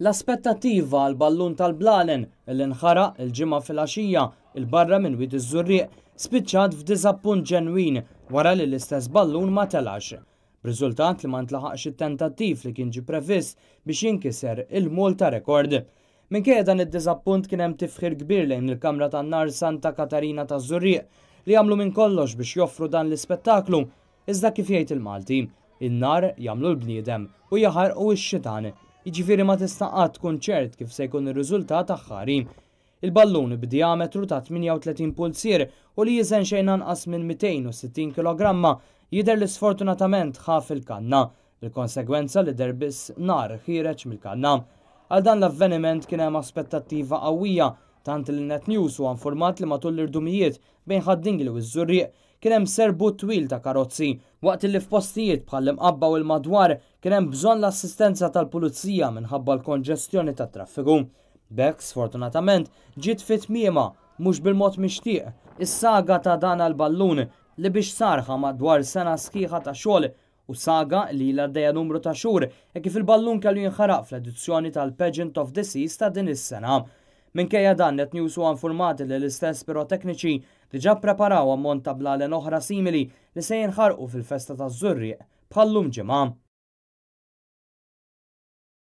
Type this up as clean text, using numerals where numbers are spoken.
L-aspettattiva għal ballun tal-Blalen li nħaraq il-ġimgħa fil-għaxija il-barra minn Wied iż-Żurrieq spiċċat f'diżappunt ġenwin wara li l-istess ballun ma telax, b'riżultat li ma ntlaħaqx it-tentattiv li kien ġie previst biex jinkiser il-mol ta' rekord. Minkejja dan id-diżappunt kien hemm tifħir kbir lejn il-Kamra tan-Nar Santa Katarina taż-Żurrieq li jagħmlu minn kollox biex joffru dan l-ispettaklu, iżda kif jgħid il-Malti, in-nar jagħmlu l-bniedem u jaħarqu x-xitan, jiġifieri ma tista' qatt tkun ċert kif se jkun ir-riżultat aħħari. Il-ballun b'diametru ta' 38 pulsier u li jiżen xejn anqas minn 260 kg jidher li sfortunatament ħaf il-kanna, il-konsegwenza li derbis nar ħireġ mill-kanna. Għal dan l-avveniment kien hemm aspettattiva qawwija tant li Net News huwa infurmat li matul l-irdumijiet bejn Ħaddingli u ż-Żurrieq kien hemm serbut twil ta' karozzi waqt li f'postijiet bħall-imqabba u l-madwar kien hemm bżonn l-assistenza tal-pulizija minħabba l-konġestjoni tat-traffiku. B'hekk sfortunatament ġiet fit-tmiema mhux bil-mod mixtieq is-saga ta' dan għall-ballun li biex sarħa madwar sena sħiħa ta' xogħol u saga li l-għaddejja numru ta' xhur kif il-ballun kellu jinħaraq fl-edizzjoni tal-Pageant of the Seas ta' din is-sena. Minkejja dan Net News huwa infurmati li l-istess pirotekniċi diġà preparaw ammont ta' blalen oħra simili li se jinħarqu fil-festa taż-Żurrieq bħallum ġimgħa.